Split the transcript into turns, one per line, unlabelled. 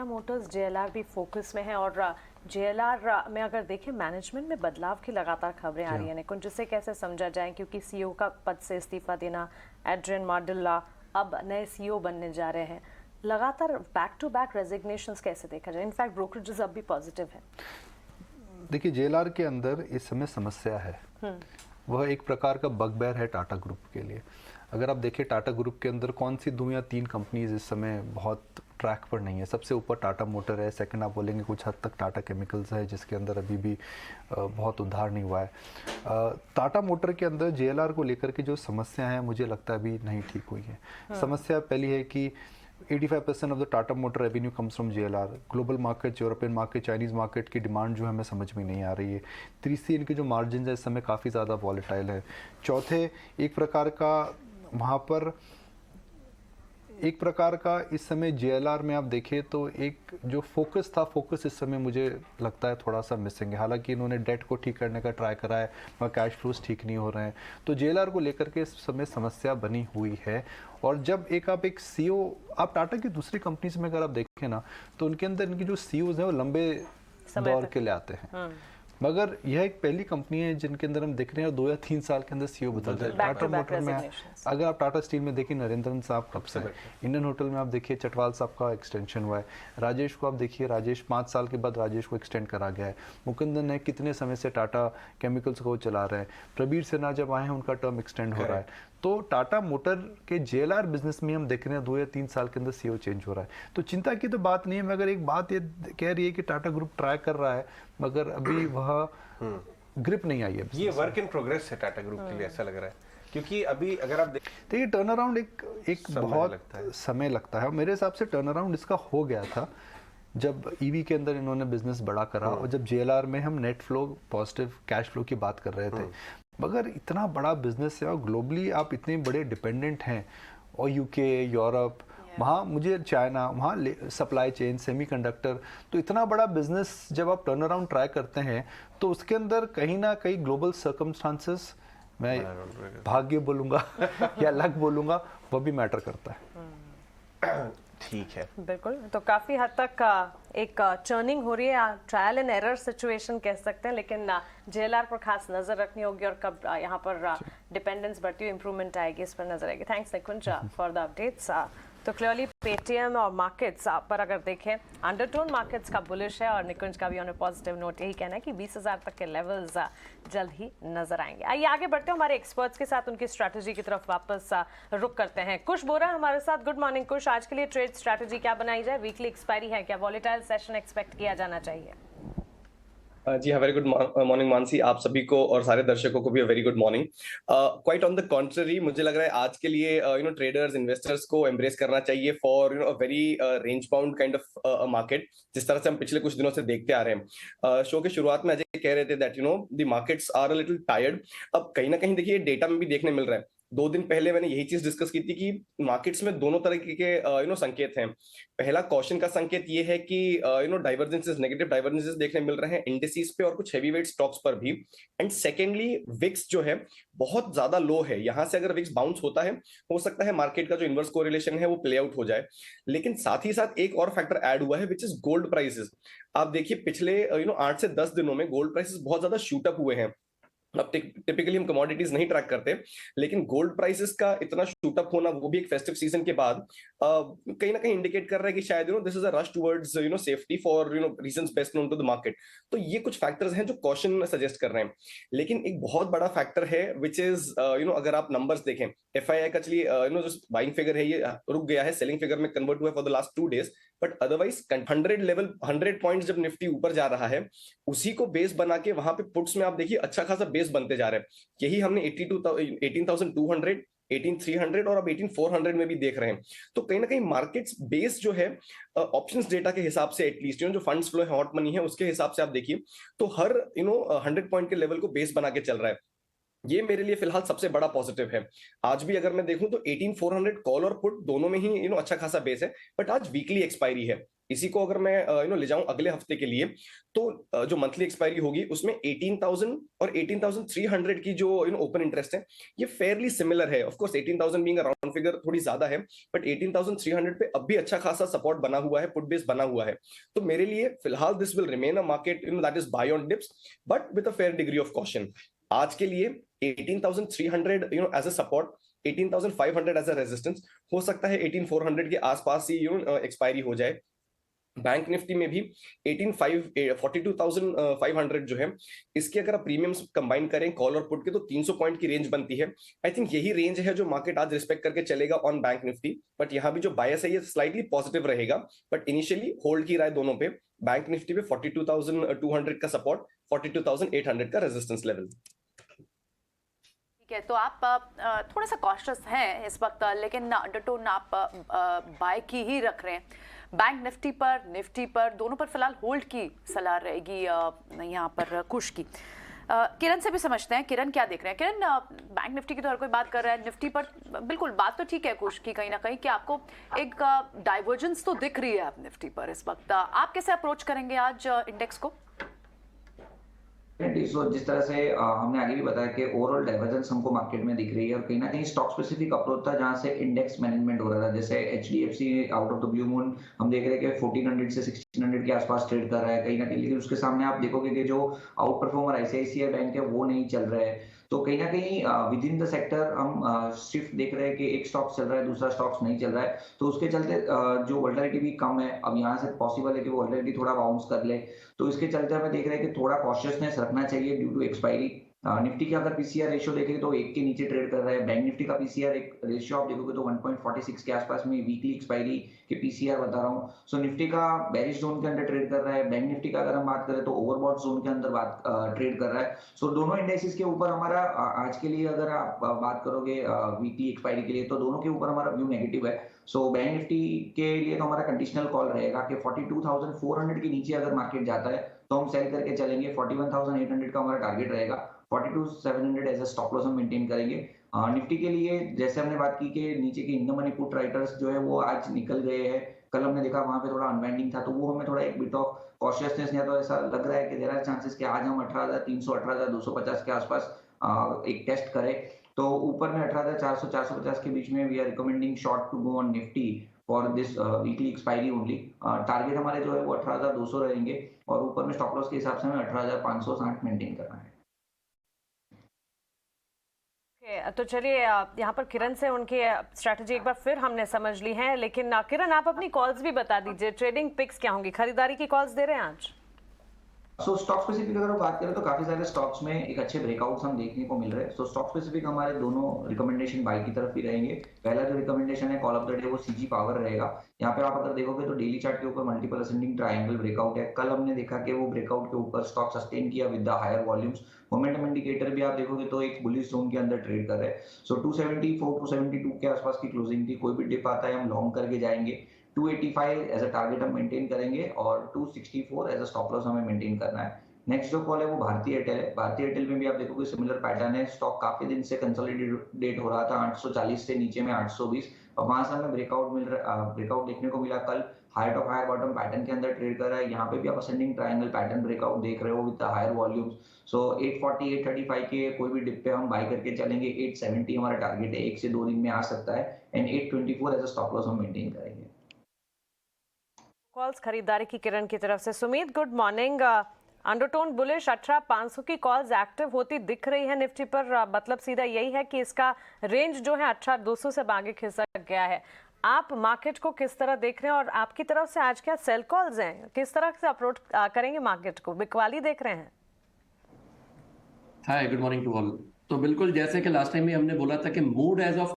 Motors JLR भी focus में है और जेएलआर में अगर देखें मैनेजमेंट में बदलाव की लगातार खबरें आ रही हैं निकुंज, जिसे कैसे समझा जाए क्योंकि सीईओ का पद से इस्तीफा देना, एड्रियन मार्डेला अब नए सीईओ बनने जा रहे हैं, लगातार बैक टू बैक रेजिग्नेशंस कैसे देखा जाए? इनफैक्ट ब्रोकरेजेस अब भी पॉजिटिव है।
देखिए, जेएलआर के अंदर इस समय समस्या है, वह एक प्रकार का बगबैर है टाटा ग्रुप के लिए। अगर आप देखें टाटा ग्रुप के अंदर कौन सी 2 या 3 कंपनीज इस समय बहुत ट्रैक पर नहीं है। सबसे ऊपर टाटा मोटर है, सेकंड आप बोलेंगे कुछ हद तक टाटा केमिकल्स है जिसके अंदर अभी भी बहुत उद्धार नहीं हुआ है। टाटा मोटर के अंदर जेएलआर को लेकर के जो समस्या है मुझे लगता है अभी नहीं ठीक हुई है। समस्या पहली है कि 85% of the Tata motor revenue comes from JLR. Global market, European market, Chinese market की डिमांड जो है हमें समझ में नहीं आ रही है। तीसरी, इनके जो मार्जिन है इस समय काफ़ी ज़्यादा वॉलेटाइल है। चौथे, एक प्रकार का वहाँ पर एक प्रकार का इस समय जेएलआर में आप देखें तो एक जो फोकस था, फोकस इस समय मुझे लगता है थोड़ा सा मिसिंग है। हालांकि इन्होंने डेट को ठीक करने का ट्राई करा है मगर कैश फ्लोज ठीक नहीं हो रहे हैं, तो जेएलआर को लेकर के इस समय समस्या बनी हुई है। और जब आप एक सीईओ, आप टाटा की दूसरी कंपनीज में अगर आप देखें ना तो उनके अंदर इनकी जो सीईओज हैं वो लंबे दौर के लिए आते हैं, मगर यह एक पहली कंपनी है जिनके अंदर हम देख रहे हैं 2 या 3 साल के अंदर सीईओ बदल जाए। टाटा मोटर में अगर आप टाटा स्टील में देखिए नरेंद्रन साहब कब से, इंडियन होटल में आप देखिए चटवाल साहब का एक्सटेंशन हुआ है। राजेश को आप देखिए, राजेश 5 साल के बाद राजेश को एक्सटेंड करा गया है। मुकुंदन है, कितने समय से टाटा केमिकल्स को चला रहे हैं। प्रबीर सिन्हा जब आए हैं उनका टर्म एक्सटेंड हो रहा है। तो टाटा मोटर के जेएलआर बिजनेस में हम देख रहे हैं 2 या 3 साल के अंदर सीईओ चेंज हो रहा है। तो चिंता की तो बात नहीं है, मगर एक बात ये कह रही है कि टाटा ग्रुप ट्राई कर रहा है मगर अभी वह ग्रिप नहीं आई है।
ये वर्क इन प्रोग्रेस है टाटा ग्रुप के लिए, ऐसा लग रहा है, क्योंकि अभी अगर आप
देखिए टर्न अराउंड एक बहुत समय लगता है। मेरे हिसाब से टर्न अराउंड इसका हो गया था जब ईवी के अंदर इन्होंने बिजनेस बड़ा करा और जब जेएलआर में हम net flow, positive cash flow की बात कर रहे थे। मगर इतना बड़ा बिजनेस है और ग्लोबली आप इतने बड़े डिपेंडेंट हैं, और यूके, यूरोप, वहाँ मुझे चाइना, वहाँ सप्लाई चेन, सेमीकंडक्टर, तो इतना बड़ा बिजनेस जब आप टर्न अराउंड ट्राई करते हैं तो उसके अंदर कहीं ना कहीं ग्लोबल सर्कमस्टांसेस, मैं भाग्य बोलूँगा या लक बोलूँगा, वो भी मैटर करता है।
ठीक है,
बिल्कुल। तो काफी हद तक एक चर्निंग हो रही है, ट्रायल एंड एरर सिचुएशन कह सकते हैं, लेकिन जेएलआर पर खास नजर रखनी होगी और कब यहाँ पर डिपेंडेंस बढ़ती हुई इंप्रूवमेंट आएगी इस पर नजर आएगी। Thanks Nikunj for the updates. तो क्लियरली पेटीएम और मार्केट्स पर अगर देखें, अंडरटोन मार्केट्स का बुलिश है और निकुंज का भी ऑन ए पॉजिटिव नोट यही कहना है कि 20,000 तक के लेवल्स जल्द ही नजर आएंगे। आइए आगे बढ़ते हैं, हमारे एक्सपर्ट्स के साथ उनकी स्ट्रैटेजी की तरफ वापस रुक करते हैं। कुश बोरा हमारे साथ। गुड मॉर्निंग कुश, आज के लिए ट्रेड स्ट्रैटेजी क्या बनाई जाए? वीकली एक्सपायरी है, क्या वॉलेटाइल सेशन एक्सपेक्ट किया जाना चाहिए?
जी हाँ, वेरी गुड मॉर्निंग मानसी, आप सभी को और सारे दर्शकों को भी very good morning. Quite on the contrary, मुझे लग रहा है आज के लिए ट्रेडर्स, इन्वेस्टर्स को एम्ब्रेस करना चाहिए for a very range bound kind of market, जिस तरह से हम पिछले कुछ दिनों से देखते आ रहे हैं। शो के शुरुआत में अजय कह रहे थे that the markets are a little tired. अब कहीं ना कहीं देखिए डेटा में भी देखने मिल रहा है। 2 दिन पहले मैंने यही चीज डिस्कस की थी कि मार्केट्स में दोनों तरीके के संकेत हैं। पहला कॉशन का संकेत ये है कि डाइवर्जेंसेस, नेगेटिव डाइवर्जेंसेस देखने मिल रहे हैं इंडिसेस पे और कुछ हेवीवेट स्टॉक्स पर भी। एंड सेकेंडली, विक्स जो है बहुत ज्यादा लो है। यहां से अगर विक्स बाउंस होता है, हो सकता है मार्केट का जो इन्वर्स कोरिलेशन है वो प्ले आउट हो जाए। लेकिन साथ ही साथ एक और फैक्टर ऐड हुआ है विच इज गोल्ड प्राइसेस। आप देखिए पिछले 8 से 10 दिनों में गोल्ड प्राइसेस बहुत ज्यादा शूट अप हुए हैं। अब टिपिकली हम कमोडिटीज नहीं ट्रैक करते, लेकिन गोल्ड प्राइसेस का इतना शूट अप होना, वो भी एक फेस्टिव सीजन के बाद, कहीं ना कहीं इंडिकेट कर रहा है कि शायद this is a rush towards safety for reasons best known to the market. तो ये कुछ फैक्टर्स हैं जो कॉशन सजेस्ट कर रहे हैं। लेकिन एक बहुत बड़ा फैक्टर है विच इज अगर आप नंबर्स देखें, एफआईआई का चलिए जो बाइंग फिगर है ये रुक गया है, सेलिंग फिगर में कन्वर्ट हुआ for the last 2 days, but otherwise 100 level, 100 points जब निफ्टी ऊपर जा रहा है, उसी को बेस बना के वहां पे पुट्स में आप देखिए अच्छा खासा बेस बनते जा रहे हैं। यही हमने 18,200, 18,300 और अब 18,400 में भी देख रहे हैं। तो कहीं ना कहीं मार्केट्स बेस जो है ऑप्शंस डेटा के हिसाब से, एटलीस्ट जो फंड्स फ्लो है, हॉट मनी है, उसके हिसाब से आप देखिए तो हर 100 पॉइंट के लेवल को बेस बना के चल रहा है। ये मेरे लिए फिलहाल सबसे बड़ा पॉजिटिव है। आज भी अगर मैं देखूं तो 18,400 कॉल और पुट दोनों में ही अच्छा खासा बेस है, बट आज वीकली एक्सपायरी है। इसी को अगर मैं ले जाऊं अगले हफ्ते के लिए, तो जो मंथली एक्सपायरी होगी उसमें 18,000 और 18,300 की जो ओपन इंटरेस्ट है, ये फेयरली सिमिलर है। Of course 18,000 being a round figure थोड़ी ज्यादा है, बट 18,300 पे अब भी अच्छा खासा सपोर्ट बना हुआ है, पुट बेस बना हुआ है। तो मेरे लिए फिलहाल this will remain a market that is buy on dips, but with a fair degree of caution. आज के लिए 18,300 as a support, 18,500 as a resistance, हो सकता है 18,400 के आसपास ही एक्सपायरी हो जाए। बैंक निफ्टी में भी 42,500 जो है, इसके अगर आप प्रीमियम्स कंबाइन करें कॉल और पुट के, तो 300 पॉइंट की रेंज बनती है। आई थिंक यही रेंज है जो मार्केट आज रिस्पेक्ट करके चलेगा ऑन बैंक निफ्टी। बट यहाँ भी जो बायस है ये स्लाइटली पॉजिटिव रहेगा, बट इनिशियली होल्ड की राय दोनों पे। बैंक निफ्टी पे 42,200 का सपोर्ट, 42,800 का रेजिस्टेंस लेवल।
ठीक है, तो आप थोड़ा सा कॉशियस हैं इस वक्त, लेकिन अंडरटोन आप बाय की ही रख रहे हैं। बैंक निफ्टी पर दोनों पर फिलहाल होल्ड की सलाह रहेगी यहाँ पर कुश की। किरण से भी समझते हैं, किरण क्या देख रहे हैं। किरण, बैंक निफ्टी की तो हर कोई बात कर रहा है, निफ्टी पर बिल्कुल बात तो ठीक है कुश की कहीं ना कहीं, कि आपको एक डाइवर्जेंस तो दिख रही है आप निफ्टी पर इस वक्त। आप कैसे अप्रोच करेंगे आज इंडेक्स को?
सो जिस तरह से हमने आगे भी बताया कि ओवरऑल डाइवर्जेंस हमको मार्केट में दिख रही है, और कहीं ना कहीं स्टॉक स्पेसिफिक अप्रोच था जहां से इंडेक्स मैनेजमेंट हो रहा था। जैसे HDFC out of the blue moon हम देख रहे हैं कि 1400 से 1600 के आसपास ट्रेड कर रहा है कहीं ना कहीं, लेकिन उसके सामने आप देखोगे कि जो आउट परफॉर्मर ICICI बैंक है वो नहीं चल रहा है। तो कहीं ना कहीं विद इन द सेक्टर हम शिफ्ट देख रहे हैं कि एक स्टॉक चल रहा है, दूसरा स्टॉक्स नहीं चल रहा है। तो उसके चलते जो वोलेटिलिटी भी कम है, अब यहाँ से पॉसिबल है कि वोलेटिलिटी थोड़ा बाउंस कर ले, तो इसके चलते हमें देख रहे हैं कि थोड़ा कॉशियसनेस रखना चाहिए ड्यू टू एक्सपायरी। निफ्टी का अगर पीसीआर रेशियो देखेंगे तो 1 के नीचे ट्रेड कर रहा है। बैंक निफ्टी का पीसीआर एक रेशियो आप देखोगे तो 1.46 के आसपास में वीकली एक्सपायरी के पीसीआर बता रहा हूँ। सो निफ्टी का बेरिश जोन के अंदर ट्रेड कर रहा है, बैंक निफ्टी का अगर हम बात करें तो ओवरबॉट जोन के अंदर ट्रेड कर रहा है। सो दोनों इंडेक्सेस के ऊपर हमारा आज के लिए अगर आप बात करोगे वीकली एक्सपायरी के लिए, तो दोनों के ऊपर हमारा व्यू नेगेटिव है। सो बैंक निफ्टी के लिए तो हमारा कंडीशनल कॉल रहेगा कि 42,400 के नीचे अगर मार्केट जाता है तो हम सेल करके चलेंगे। 41,800 का हमारा टारगेट रहेगा, 42,700 एज अ स्टॉप लॉस हम मेंटेन करेंगे। निफ्टी के लिए जैसे हमने बात की कि नीचे के in the money put writers जो है वो आज निकल गए हैं। कल हमने देखा वहां पे थोड़ा अनवाइंडिंग था, तो वो हमें थोड़ा एक बिट ऑफ कॉशियसनेस, या तो ऐसा लग रहा है कि देयर आर चांसेस कि आज हम 18,300 18,250 के आसपास एक टेस्ट करें। तो ऊपर में 18,400 450 के बीच में we are recommending short to go on Nifty for this weekly expiry only. Target हमारे जो है वो 18,200 रहेंगे, और ऊपर में स्टॉप लॉस के हिसाब से हमें 18,560 मेंटेन करना है।
तो चलिए यहाँ पर किरण से उनकी स्ट्रैटेजी एक बार फिर हमने समझ ली है, लेकिन किरण आप अपनी कॉल्स भी बता दीजिए, ट्रेडिंग पिक्स क्या होंगी, खरीदारी की कॉल्स दे रहे हैं आज?
सो स्टॉक स्पेसिफिक अगर हम बात करें तो काफी सारे स्टॉक्स में एक अच्छे ब्रेकआउट्स हम देखने को मिल रहे हैं। सो स्टॉक स्पेसिफिक हमारे दोनों रिकमेंडेशन बाय की तरफ ही रहेंगे। पहला जो रिकमेंडेशन है कॉल ऑफ द डे वो CG पावर रहेगा। यहाँ पे आप अगर देखोगे तो डेली चार्ट के ऊपर मल्टीपल असेंडिंग ट्रायंगल ब्रेकआउट है। कल हमने देखा कि वो ब्रेकआउट के ऊपर स्टॉक सस्टेन किया with the higher volumes. Momentum indicator भी आप देखोगे तो एक बुलिश जोन के अंदर ट्रेड कर रहे हैं। सो 274 272 के आसपास की क्लोजिंग थी, कोई भी डिप आता है हम लॉन्ग करके जाएंगे। 285 एज अ टारगेट हम मेंटेन करेंगे, और 264 एज अ स्टॉप लॉस हमें मेंटेन करना है। नेक्स्ट जो कॉल है वो भारतीय एयरटेल है। भारतीय एयरटेल में भी आप देखोगे सिमिलर पैटर्न है। स्टॉक काफी दिन से कंसोलिडेट हो रहा था 840 से नीचे में 820, और वहां से हमें ब्रेकआउट देखने को मिला। कल higher top higher bottom pattern के अंदर ट्रेड कर रहा है। यहाँ पे भी आप असेंडिंग ट्रायंगल पैटर्न ब्रेकआउट देख रहे हो विद द हायर वॉल्यूम्स। सो 840 835 के कोई भी डिप पे हम बाय करके चलेंगे। 870 हमारा टारगेट है, 1 से 2 दिन में आ सकता है, and 824 as a stop loss हम मेंटेन करेंगे।
कॉल्स खरीदारी की किरण की तरफ से। Sumit, good morning. Undertone bullish, 18,500 की कॉल्स एक्टिव होती दिख रही है निफ्टी पर, मतलब सीधा यही है कि इसका रेंज जो है 18,200 से आगे खिसक गया है। आप मार्केट को किस तरह देख रहे हैं, और आपकी तरफ से आज क्या सेल कॉल्स हैं, किस तरह से अप्रोच करेंगे मार्केट को, बिकवाली देख रहे हैं?
हाय, गुड मॉर्निंग टू ऑल। तो बिल्कुल जैसे कि लास्ट टाइम भी हमने बोला था कि मूड एज ऑफ